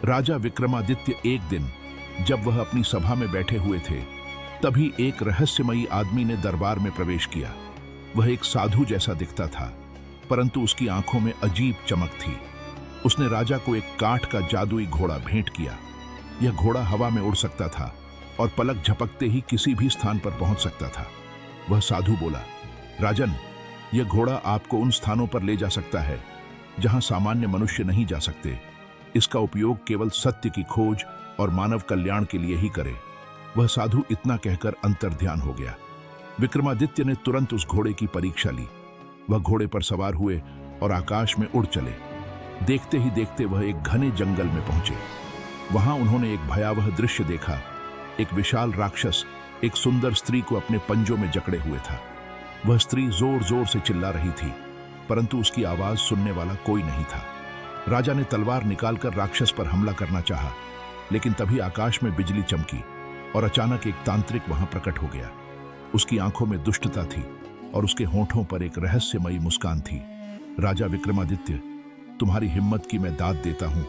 राजा विक्रमादित्य एक दिन जब वह अपनी सभा में बैठे हुए थे, तभी एक रहस्यमयी आदमी ने दरबार में प्रवेश किया। वह एक साधु जैसा दिखता था, परंतु उसकी आंखों में अजीब चमक थी। उसने राजा को एक काठ का जादुई घोड़ा भेंट किया। यह घोड़ा हवा में उड़ सकता था और पलक झपकते ही किसी भी स्थान पर पहुंच सकता था। वह साधु बोला, राजन, यह घोड़ा आपको उन स्थानों पर ले जा सकता है जहां सामान्य मनुष्य नहीं जा सकते। इसका उपयोग केवल सत्य की खोज और मानव कल्याण के लिए ही करे। वह साधु इतना कहकर अंतर्ध्यान हो गया। विक्रमादित्य ने तुरंत उस घोड़े की परीक्षा ली। वह घोड़े पर सवार हुए और आकाश में उड़ चले। देखते ही देखते वह एक घने जंगल में पहुंचे। वहां उन्होंने एक भयावह दृश्य देखा। एक विशाल राक्षस एक सुंदर स्त्री को अपने पंजों में जकड़े हुए था। वह स्त्री जोर जोर से चिल्ला रही थी, परंतु उसकी आवाज सुनने वाला कोई नहीं था। राजा ने तलवार निकालकर राक्षस पर हमला करना चाहा, लेकिन तभी आकाश में बिजली चमकी और अचानक एक तांत्रिक वहां प्रकट हो गया। उसकी आंखों में दुष्टता थी और उसके होठों पर एक रहस्यमयी मुस्कान थी। राजा विक्रमादित्य, तुम्हारी हिम्मत की मैं दाद देता हूं,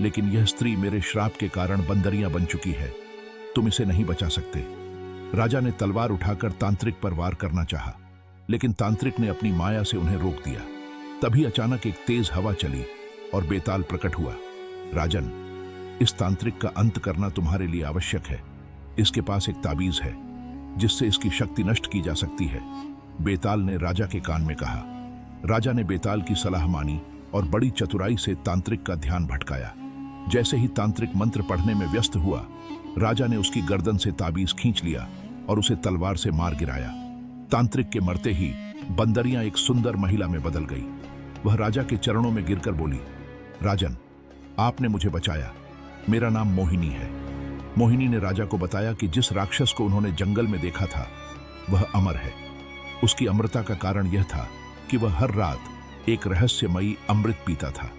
लेकिन यह स्त्री मेरे श्राप के कारण बंदरियां बन चुकी है। तुम इसे नहीं बचा सकते। राजा ने तलवार उठाकर तांत्रिक पर वार करना चाहा, लेकिन तांत्रिक ने अपनी माया से उन्हें रोक दिया। तभी अचानक एक तेज हवा चली और बेताल प्रकट हुआ। राजन, इस तांत्रिक का अंत करना तुम्हारे लिए आवश्यक है। इसके पास एक ताबीज है जिससे इसकी शक्ति नष्ट की जा सकती है। बेताल ने राजा के कान में कहा। राजा ने बेताल की सलाह मानी और बड़ी चतुराई से तांत्रिक का ध्यान भटकाया। जैसे ही तांत्रिक मंत्र पढ़ने में व्यस्त हुआ, राजा ने उसकी गर्दन से ताबीज खींच लिया और उसे तलवार से मार गिराया। तांत्रिक के मरते ही बंदरियां एक सुंदर महिला में बदल गई। वह राजा के चरणों में गिरकर बोली, राजन, आपने मुझे बचाया। मेरा नाम मोहिनी है। मोहिनी ने राजा को बताया कि जिस राक्षस को उन्होंने जंगल में देखा था वह अमर है। उसकी अमरता का कारण यह था कि वह हर रात एक रहस्यमयी अमृत पीता था।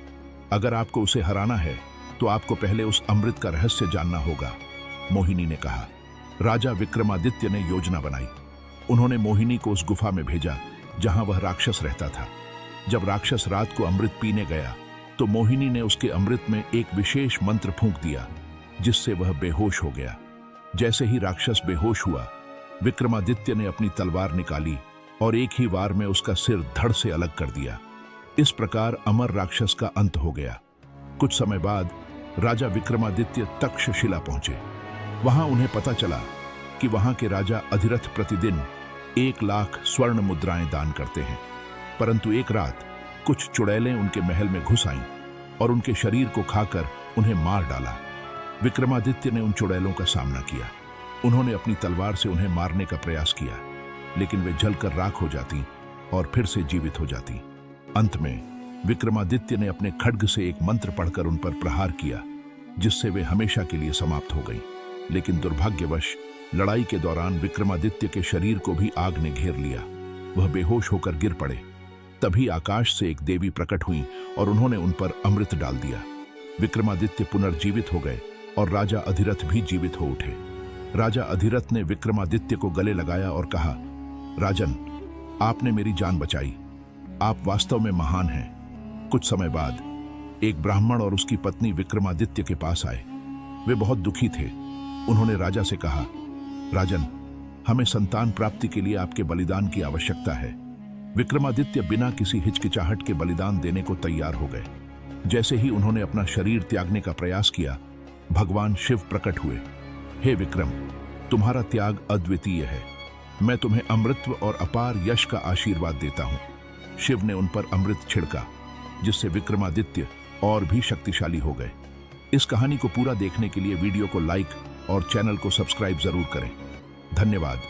अगर आपको उसे हराना है तो आपको पहले उस अमृत का रहस्य जानना होगा, मोहिनी ने कहा। राजा विक्रमादित्य ने योजना बनाई। उन्होंने मोहिनी को उस गुफा में भेजा जहां वह राक्षस रहता था। जब राक्षस रात को अमृत पीने गया तो मोहिनी ने उसके अमृत में एक विशेष मंत्र फूंक दिया, जिससे वह बेहोश हो गया। जैसे ही राक्षस बेहोश हुआ, विक्रमादित्य ने अपनी तलवार निकाली और एक ही वार में उसका सिर धड़ से अलग कर दिया। इस प्रकार अमर राक्षस का अंत हो गया। कुछ समय बाद राजा विक्रमादित्य तक्षशिला पहुंचे। वहां उन्हें पता चला कि वहां के राजा अधिरथ प्रतिदिन 1 लाख स्वर्ण मुद्राएं दान करते हैं, परंतु एक रात कुछ चुड़ैलें उनके महल में घुस आईं और उनके शरीर को खाकर उन्हें मार डाला। विक्रमादित्य ने उन चुड़ैलों का सामना किया। उन्होंने अपनी तलवार से उन्हें मारने का प्रयास किया, लेकिन वे जलकर राख हो जाती और फिर से जीवित हो जाती। अंत में विक्रमादित्य ने अपने खड्ग से एक मंत्र पढ़कर उन पर प्रहार किया, जिससे वे हमेशा के लिए समाप्त हो गईं। लेकिन दुर्भाग्यवश लड़ाई के दौरान विक्रमादित्य के शरीर को भी आग ने घेर लिया। वह बेहोश होकर गिर पड़े। तभी आकाश से एक देवी प्रकट हुई और उन्होंने उन पर अमृत डाल दिया। विक्रमादित्य पुनर्जीवित हो गए और राजा अधिरथ भी जीवित हो उठे। राजा अधिरथ ने विक्रमादित्य को गले लगाया और कहा, राजन, आपने मेरी जान बचाई। आप वास्तव में महान हैं। कुछ समय बाद एक ब्राह्मण और उसकी पत्नी विक्रमादित्य के पास आए। वे बहुत दुखी थे। उन्होंने राजा से कहा, राजन, हमें संतान प्राप्ति के लिए आपके बलिदान की आवश्यकता है। विक्रमादित्य बिना किसी हिचकिचाहट के बलिदान देने को तैयार हो गए। जैसे ही उन्होंने अपना शरीर त्यागने का प्रयास किया, भगवान शिव प्रकट हुए। हे विक्रम, तुम्हारा त्याग अद्वितीय है। मैं तुम्हें अमृतत्व और अपार यश का आशीर्वाद देता हूं। शिव ने उन पर अमृत छिड़का, जिससे विक्रमादित्य और भी शक्तिशाली हो गए। इस कहानी को पूरा देखने के लिए वीडियो को लाइक और चैनल को सब्सक्राइब जरूर करें। धन्यवाद।